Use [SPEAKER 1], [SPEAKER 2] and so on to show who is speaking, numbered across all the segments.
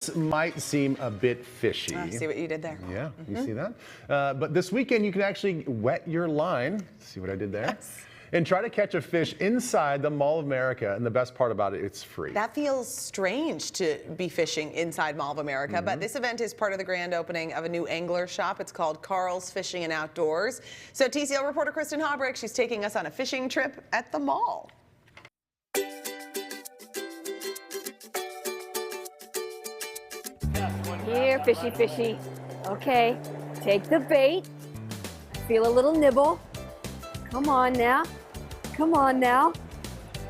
[SPEAKER 1] This might seem a bit fishy.
[SPEAKER 2] I see what you did there.
[SPEAKER 1] Yeah, you see that? But this weekend you can actually wet your line. See what I did there?
[SPEAKER 2] Yes.
[SPEAKER 1] And try to catch a fish inside the Mall of America. And the best part about it, it's free.
[SPEAKER 2] That feels strange to be fishing inside Mall of America, but this event is part of the grand opening of a new angler shop. It's called Karl's Fishing and Outdoors. So TCL reporter Kristen Haubrick, she's taking us on a fishing trip at the mall.
[SPEAKER 3] Here, fishy, fishy. Okay, take the bait. Feel a little nibble. Come on now. Come on now.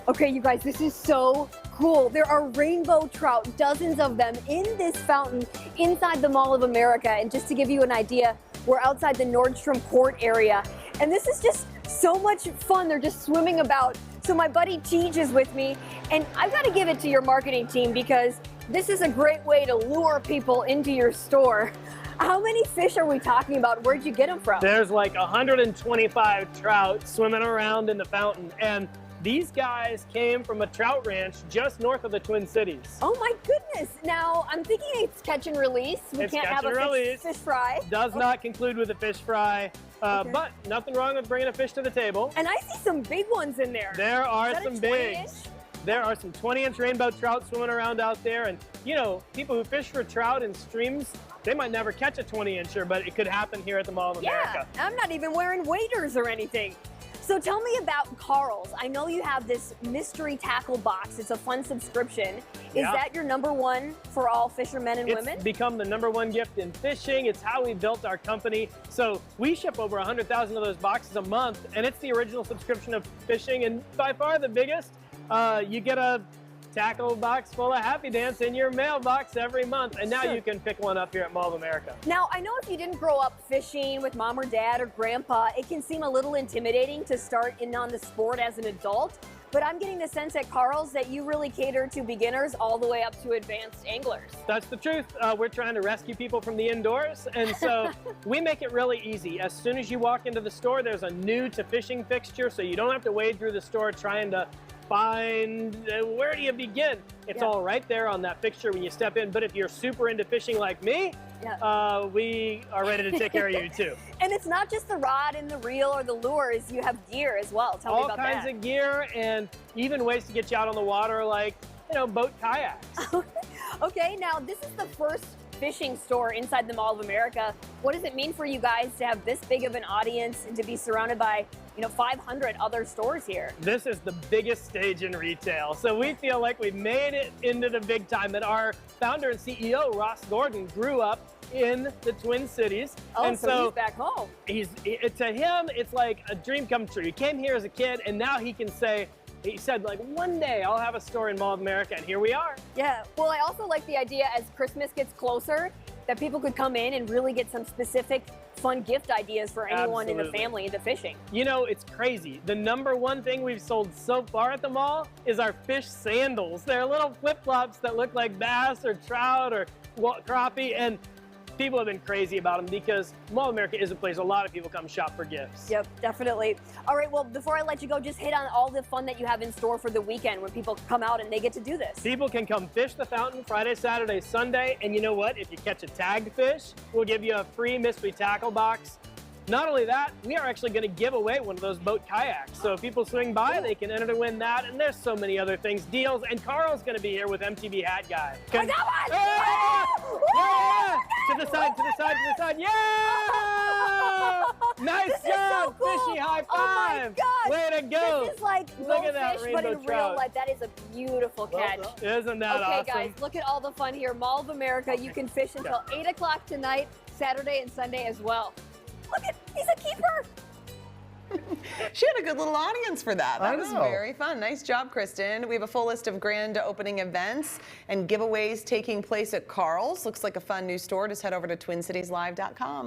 [SPEAKER 3] Okay, you guys, this is so cool. There are rainbow trout, dozens of them in this fountain inside the Mall of America. And just to give you an idea, we're outside the Nordstrom Court area. And this is just so much fun. They're just swimming about. So my buddy Teej is with me, and I've got to give it to your marketing team because this is a great way to lure people into your store. How many fish are we talking about? Where'd you get them from?
[SPEAKER 4] There's like 125 trout swimming around in the fountain, and these guys came from a trout ranch just north of the Twin Cities.
[SPEAKER 3] Oh my goodness. Now, I'm thinking it's catch and release. We can't have a fish fry.
[SPEAKER 4] Does not conclude with a fish fry, but nothing wrong with bringing a fish to the table.
[SPEAKER 3] And I see some big ones in there.
[SPEAKER 4] There are some big.
[SPEAKER 3] 20-inch?
[SPEAKER 4] There are some 20-inch rainbow trout swimming around out there, and you know, people who fish for trout in streams, they might never catch a 20-incher, but it could happen here at the Mall of America.
[SPEAKER 3] Yeah, I'm not even wearing waders or anything. So tell me about Karl's. I know you have this mystery tackle box. It's a fun subscription. Is that your #1 for all fishermen and women?
[SPEAKER 4] It's become the #1 gift in fishing. It's how we built our company. So we ship over 100,000 of those boxes a month, and it's the original subscription of fishing, and by far the biggest. You get a tackle box full of Happy Dance in your mailbox every month, and now you can pick one up here at Mall of America.
[SPEAKER 3] Now, I know if you didn't grow up fishing with mom or dad or grandpa, it can seem a little intimidating to start in on the sport as an adult, but I'm getting the sense at Karl's that you really cater to beginners all the way up to advanced anglers.
[SPEAKER 4] That's the truth. We're trying to rescue people from the indoors, and so we make it really easy. As soon as you walk into the store, there's a new to fishing fixture, so you don't have to wade through the store trying to find where do you begin. It's all right there on that fixture when you step in, but if you're super into fishing like me, we are ready to take care of you too.
[SPEAKER 3] And it's not just the rod and the reel or the lures, you have gear as well. Tell me about that.
[SPEAKER 4] All kinds of gear, and even ways to get you out on the water, like, you know, boat kayaks.
[SPEAKER 3] Okay, now this is the first fishing store inside the Mall of America. What does it mean for you guys to have this big of an audience and to be surrounded by, you know, 500 other stores here?
[SPEAKER 4] This is the biggest stage in retail. So we feel like we've made it into the big time. And our founder and CEO, Ross Gordon, grew up in the Twin Cities.
[SPEAKER 3] Oh,
[SPEAKER 4] and
[SPEAKER 3] so he's back home.
[SPEAKER 4] To him, it's like a dream come true. He came here as a kid, and now he can say, he said, like, one day I'll have a store in Mall of America, and here we are.
[SPEAKER 3] Yeah, well, I also like the idea as Christmas gets closer that people could come in and really get some specific fun gift ideas for anyone in the family into fishing.
[SPEAKER 4] You know, it's crazy. The #1 thing we've sold so far at the mall is our fish sandals. They're little flip-flops that look like bass or trout or crappie, and people have been crazy about them because Mall of America is a place a lot of people come shop for gifts.
[SPEAKER 3] Yep, definitely. All right, well, before I let you go, just hit on all the fun that you have in store for the weekend when people come out and they get to do this.
[SPEAKER 4] People can come fish the fountain Friday, Saturday, Sunday, and you know what? If you catch a tagged fish, we'll give you a free mystery tackle box. Not only that, we are actually going to give away one of those boat kayaks. So if people swing by, they can enter to win that. And there's so many other things, deals. And Karl's going to be here with MTV Hat Guy.
[SPEAKER 3] I got one!
[SPEAKER 4] Yeah! To the side, to the side, to the side. Yeah! Nice job,
[SPEAKER 3] so cool.
[SPEAKER 4] Fishy high five.
[SPEAKER 3] Oh my gosh.
[SPEAKER 4] Way to go.
[SPEAKER 3] This is like
[SPEAKER 4] Look at that
[SPEAKER 3] fish, but in real life. That is a beautiful catch.
[SPEAKER 4] Isn't that awesome?
[SPEAKER 3] Okay, guys, look at all the fun here. Mall of America. You can fish until 8 o'clock tonight, Saturday and Sunday as well. Look at, he's a keeper.
[SPEAKER 2] She had a good little audience for that. That was
[SPEAKER 1] know.
[SPEAKER 2] very fun. Nice job, Kristen. We have a full list of grand opening events and giveaways taking place at Karl's. Looks like a fun new store. Just head over to TwinCitiesLive.com.